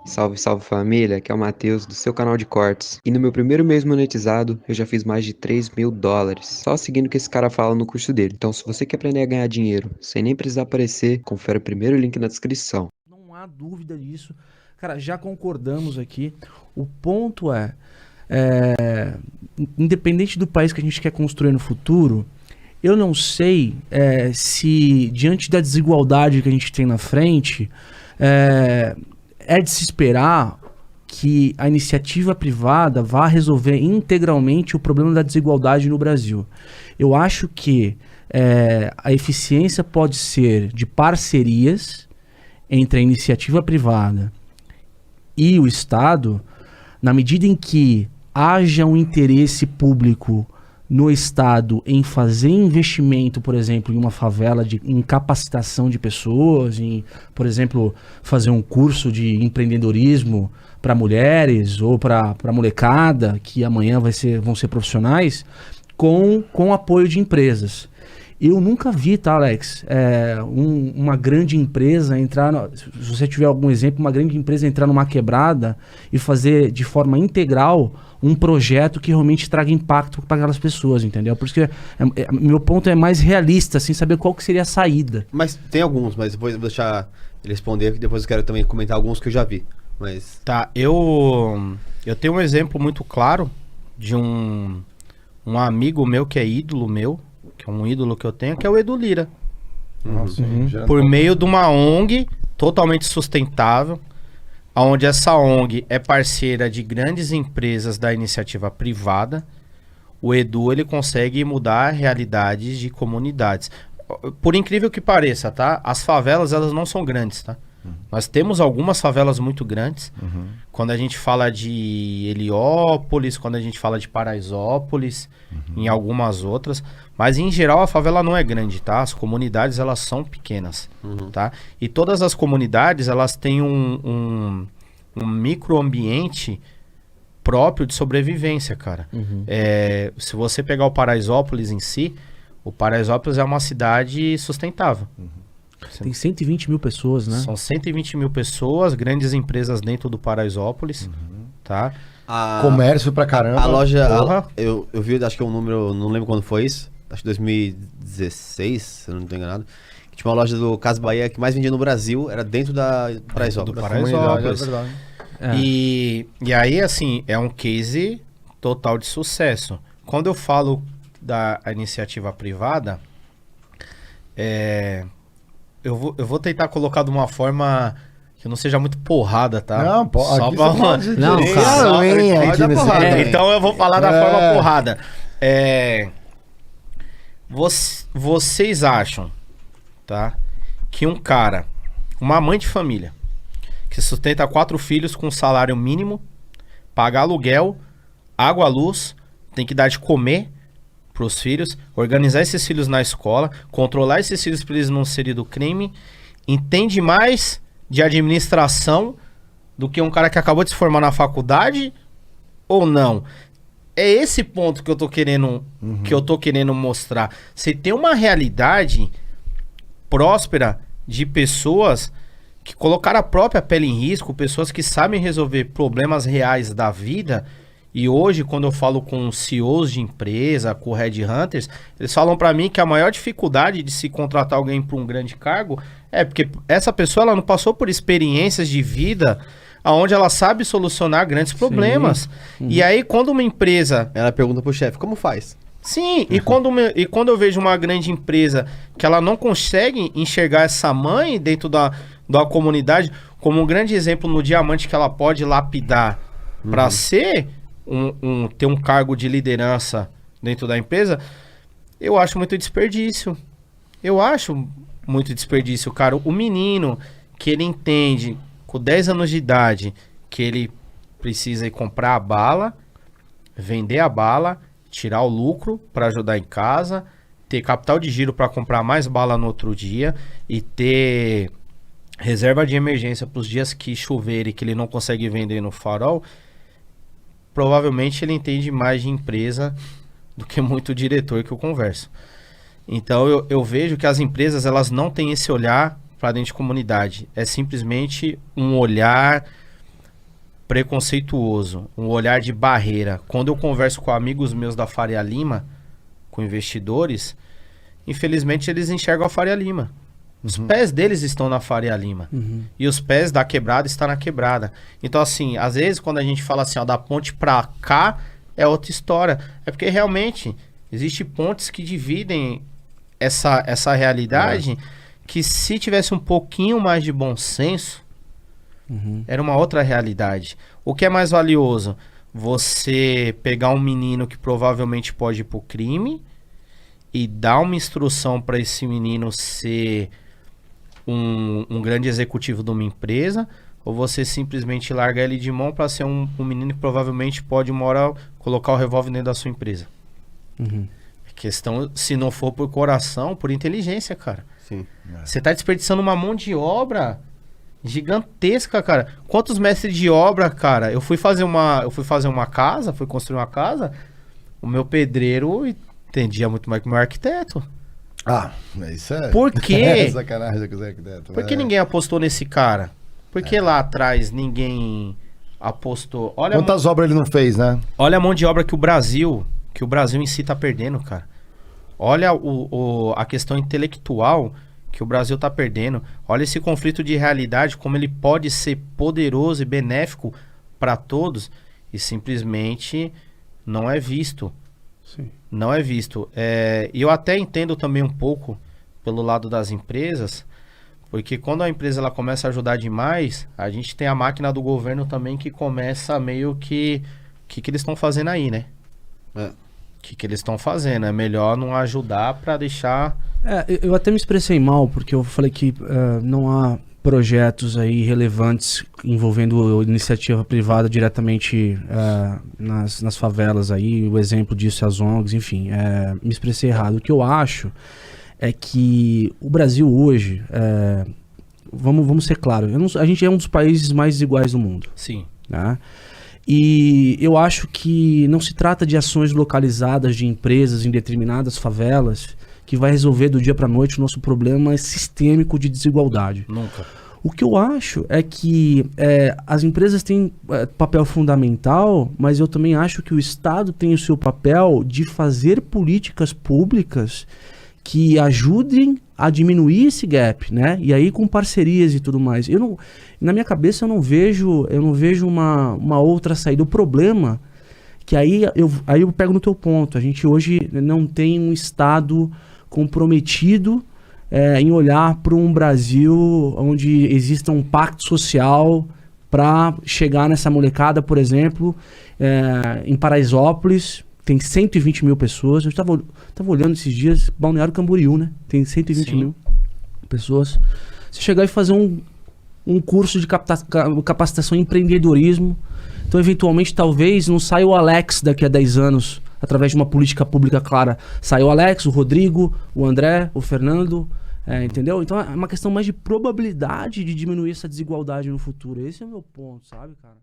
Salve, salve família, aqui é o Matheus do seu canal de cortes. E no meu primeiro mês monetizado, eu já fiz mais de 3.000 dólares, só seguindo o que esse cara fala no curso dele. Então, se você quer aprender a ganhar dinheiro sem nem precisar aparecer, confere o primeiro link na descrição. Não há dúvida disso. Cara, já concordamos aqui. O ponto é, independente do país que a gente quer construir no futuro, eu não sei se, diante da desigualdade que a gente tem na frente, é de se esperar que a iniciativa privada vá resolver integralmente o problema da desigualdade no Brasil. Eu acho que a eficiência pode ser de parcerias entre a iniciativa privada e o Estado, na medida em que haja um interesse público no Estado em fazer investimento, por exemplo, em uma favela, em capacitação de pessoas, em, por exemplo, fazer um curso de empreendedorismo para mulheres ou para molecada que amanhã vão ser profissionais, com apoio de empresas. Eu nunca vi, tá, Alex, uma grande empresa entrar, se você tiver algum exemplo, uma grande empresa entrar numa quebrada e fazer de forma integral um projeto que realmente traga impacto para aquelas pessoas, entendeu? Por isso que meu ponto é mais realista, assim, saber qual que seria a saída. Mas tem alguns, mas depois eu vou deixar ele responder, que depois eu quero também comentar alguns que eu já vi. Mas... Tá, eu tenho um exemplo muito claro de um amigo meu que é ídolo meu, que é um ídolo que eu tenho, que é o Edu Lira. Nossa, Por meio de uma ONG totalmente sustentável, onde essa ONG é parceira de grandes empresas da iniciativa privada, o Edu ele consegue mudar realidades de comunidades. Por incrível que pareça, tá? As favelas, elas não são grandes, tá? Nós temos algumas favelas muito grandes. Quando a gente fala de Heliópolis, quando a gente fala de Paraisópolis, em algumas outras. Mas, em geral, a favela não é grande, tá? As comunidades, elas são pequenas, tá? E todas as comunidades, elas têm um microambiente próprio de sobrevivência, cara. Se você pegar o Paraisópolis em si, o Paraisópolis é uma cidade sustentável. Tem 120 mil pessoas, né? São 120 mil pessoas, grandes empresas dentro do Paraisópolis, tá? Comércio pra caramba. A loja, Porra. eu vi, acho que é um número, não lembro quando foi isso, acho que 2016, se eu não estou enganado, que tinha uma loja do Casas Bahia que mais vendia no Brasil, era dentro da Paraisópolis. Do Paraisópolis. É verdade. E aí, assim, é um case total de sucesso. Quando eu falo da iniciativa privada, eu vou tentar colocar de uma forma que não seja muito porrada, tá? Não, Só aqui pra... você pode Não, dizer cara, a lenha pode aqui dar nesse porrada. vídeo. Então eu vou falar da forma porrada. Vocês acham, tá? Que um cara, uma mãe de família, que sustenta 4 filhos com salário mínimo, paga aluguel, água, luz, tem que dar de comer pros filhos, organizar esses filhos na escola, controlar esses filhos para eles não serem do crime, entende mais de administração do que um cara que acabou de se formar na faculdade ou não? É esse ponto que eu tô querendo mostrar. Você tem uma realidade próspera de pessoas que colocaram a própria pele em risco, pessoas que sabem resolver problemas reais da vida. E hoje, quando eu falo com CEOs de empresa, com headhunters, eles falam pra mim que a maior dificuldade de se contratar alguém para um grande cargo é porque essa pessoa ela não passou por experiências de vida onde ela sabe solucionar grandes problemas. E aí, quando uma empresa... Ela pergunta pro chefe, como faz? Sim, e quando eu vejo uma grande empresa que ela não consegue enxergar essa mãe dentro da comunidade, como um grande exemplo no diamante que ela pode lapidar para ser... ter um cargo de liderança dentro da empresa, eu acho muito desperdício. Eu acho muito desperdício, cara. O menino que ele entende com 10 anos de idade que ele precisa ir comprar a bala, vender a bala, tirar o lucro para ajudar em casa, ter capital de giro para comprar mais bala no outro dia e ter reserva de emergência para os dias que chover e que ele não consegue vender no farol. Provavelmente ele entende mais de empresa do que muito diretor que eu converso. Então eu vejo que as empresas elas não têm esse olhar para dentro de comunidade. É simplesmente um olhar preconceituoso, um olhar de barreira. Quando eu converso com amigos meus da Faria Lima, com investidores, infelizmente eles enxergam a Faria Lima. Os pés deles estão na Faria Lima. E os pés da quebrada estão na quebrada. Então, assim, às vezes quando a gente fala assim, ó, da ponte pra cá, é outra história. É porque realmente existem pontes que dividem essa realidade que se tivesse um pouquinho mais de bom senso, era uma outra realidade. O que é mais valioso? Você pegar um menino que provavelmente pode ir pro crime e dar uma instrução para esse menino ser um grande executivo de uma empresa, ou você simplesmente larga ele de mão para ser um menino que provavelmente pode uma hora colocar o revólver dentro da sua empresa. Questão, se não for por coração, por inteligência, cara. Sim. Você tá desperdiçando uma mão de obra gigantesca, cara. Quantos mestres de obra, cara? Eu fui fazer uma casa, fui construir uma casa, o meu pedreiro entendia muito mais que o meu arquiteto. Ah, isso é... Por quê? É sacanagem com os arquitetos. Por que ninguém apostou nesse cara? Por que lá atrás ninguém apostou? Olha Quantas obras ele não fez, né? Olha a mão de obra que o Brasil em si tá perdendo, cara. Olha a questão intelectual que o Brasil tá perdendo. Olha esse conflito de realidade, como ele pode ser poderoso e benéfico para todos e simplesmente não é visto. Sim. Não é visto. E eu até entendo também um pouco pelo lado das empresas, porque quando a empresa ela começa a ajudar demais, a gente tem a máquina do governo também que começa meio que... O que eles estão fazendo aí, né? O que eles estão fazendo? É melhor não ajudar para deixar... Eu até me expressei mal, porque eu falei que não há projetos aí relevantes envolvendo iniciativa privada diretamente nas favelas aí, o exemplo disso é as ONGs, enfim, me expressei errado. O que eu acho é que o Brasil hoje, vamos ser claros, a gente é um dos países mais desiguais do mundo. Sim. Né? E eu acho que não se trata de ações localizadas de empresas em determinadas favelas que vai resolver do dia para noite o nosso problema sistêmico de desigualdade. Nunca. O que eu acho é que as empresas têm papel fundamental, mas eu também acho que o Estado tem o seu papel de fazer políticas públicas que ajudem a diminuir esse gap, né? E aí com parcerias e tudo mais. Na minha cabeça eu não vejo uma outra saída. O problema que aí eu pego no teu ponto. A gente hoje não tem um Estado comprometido em olhar para um Brasil onde exista um pacto social para chegar nessa molecada, por exemplo, em Paraisópolis. Tem 120 mil pessoas. Eu estava olhando esses dias, Balneário Camboriú, né? Tem 120 mil pessoas. Você chegar e fazer um curso de capacitação em empreendedorismo. Então, eventualmente, talvez não saia o Alex daqui a 10 anos, através de uma política pública clara. Sai o Alex, o Rodrigo, o André, o Fernando, entendeu? Então, é uma questão mais de probabilidade de diminuir essa desigualdade no futuro. Esse é o meu ponto, sabe, cara?